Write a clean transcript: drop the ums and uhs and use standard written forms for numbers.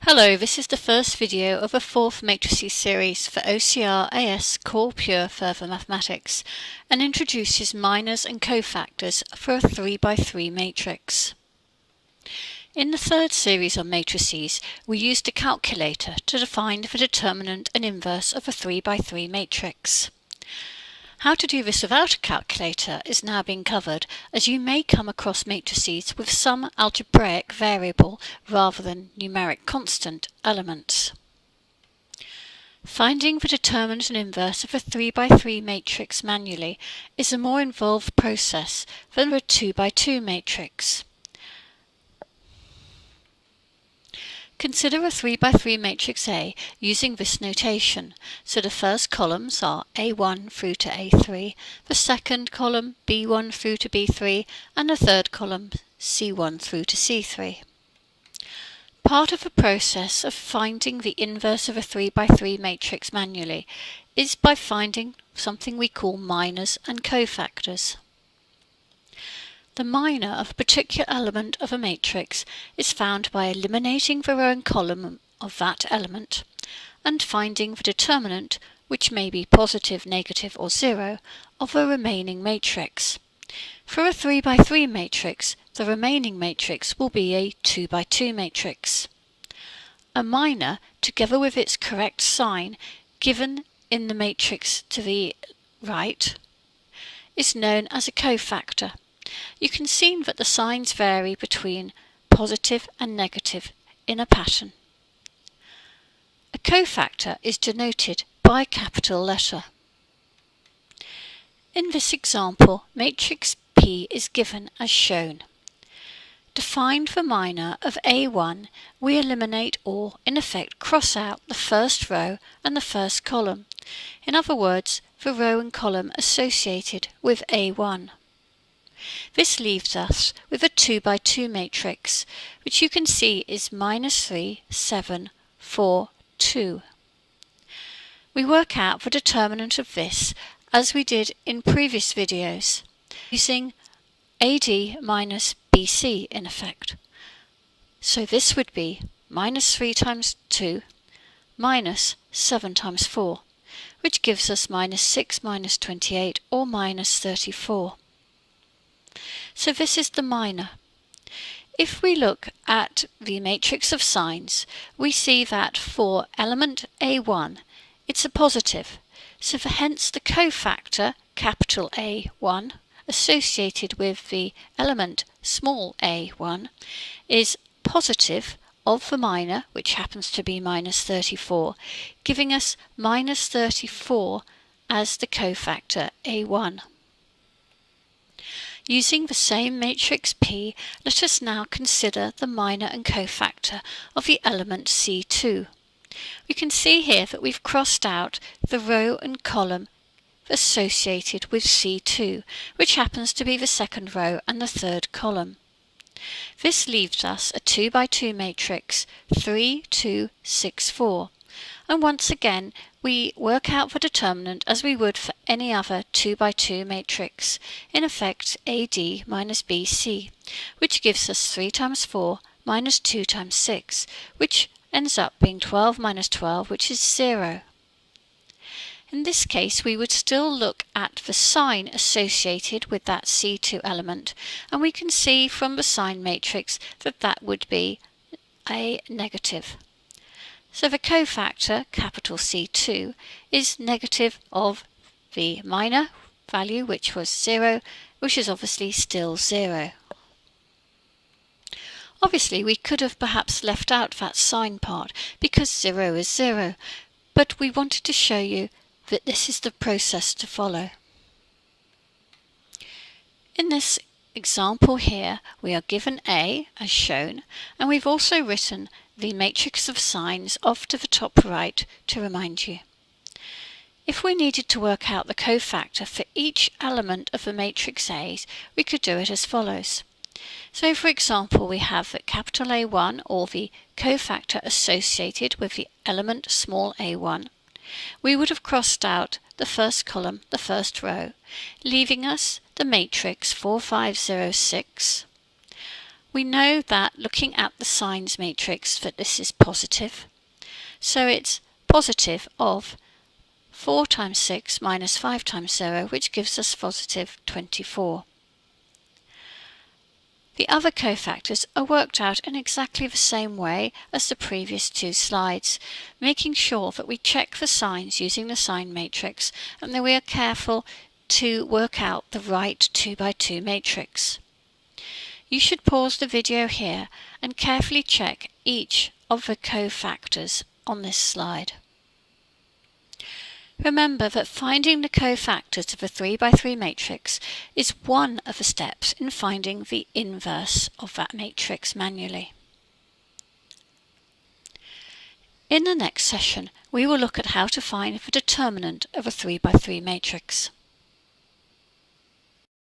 Hello, this is the first video of a fourth Matrices series for OCR AS Core Pure Further Mathematics and introduces minors and cofactors for a 3x3 matrix. In the third series on matrices, we used a calculator to define the determinant and inverse of a 3x3 matrix. How to do this without a calculator is now being covered, as you may come across matrices with some algebraic variable rather than numeric constant elements. Finding the determinant and inverse of a 3x3 matrix manually is a more involved process than a 2x2 matrix. Consider a 3x3 matrix A using this notation. So the first columns are A1 through to A3, the second column B1 through to B3, and the third column C1 through to C3. Part of the process of finding the inverse of a 3x3 matrix manually is by finding something we call minors and cofactors. The minor of a particular element of a matrix is found by eliminating the row and column of that element and finding the determinant, which may be positive, negative or 0, of a remaining matrix. For a 3x3 matrix, the remaining matrix will be a 2x2 matrix. A minor, together with its correct sign given in the matrix to the right, is known as a cofactor. You can see that the signs vary between positive and negative in a pattern. A cofactor is denoted by a capital letter. In this example, matrix P is given as shown. To find the minor of A1, we eliminate or, in effect, cross out the first row and the first column. In other words, the row and column associated with A1. This leaves us with a 2x2 matrix, which you can see is -3, 7, 4, 2. We work out the determinant of this as we did in previous videos, using AD minus BC in effect. So this would be -3 times 2 minus 7 times 4, which gives us -6 minus 28 or -34. So this is the minor. If we look at the matrix of signs, we see that for element A1, it's a positive. So hence the cofactor, capital A1, associated with the element small a1, is positive of the minor, which happens to be -34, giving us -34 as the cofactor A1. Using the same matrix P, let us now consider the minor and cofactor of the element C2. We can see here that we've crossed out the row and column associated with C2, which happens to be the second row and the third column. This leaves us a 2x2 matrix 3, 2, 6, 4. And once again, we work out the determinant as we would for any other 2x2 matrix, in effect AD minus BC, which gives us 3 times 4 minus 2 times 6, which ends up being 12 minus 12, which is 0. In this case, we would still look at the sign associated with that C2 element, and we can see from the sign matrix that that would be a negative. So the cofactor, capital C2, is negative of the minor value, which was 0, which is obviously still 0. Obviously, we could have perhaps left out that sign part, because 0 is 0, but we wanted to show you that this is the process to follow. In this example here, we are given A, as shown, and we've also written the matrix of signs off to the top right to remind you. If we needed to work out the cofactor for each element of the matrix A, we could do it as follows. So for example, we have that capital A1, or the cofactor associated with the element small a1. We would have crossed out the first column, the first row, leaving us the matrix 4, 5, 0, 6. We know that looking at the signs matrix that this is positive, so it's positive of 4 times 6 minus 5 times 0, which gives us positive 24. The other cofactors are worked out in exactly the same way as the previous two slides, making sure that we check for signs using the sign matrix and that we are careful to work out the right 2x2 matrix. You should pause the video here and carefully check each of the cofactors on this slide. Remember that finding the cofactors of a 3x3 matrix is one of the steps in finding the inverse of that matrix manually. In the next session, we will look at how to find the determinant of a 3x3 matrix.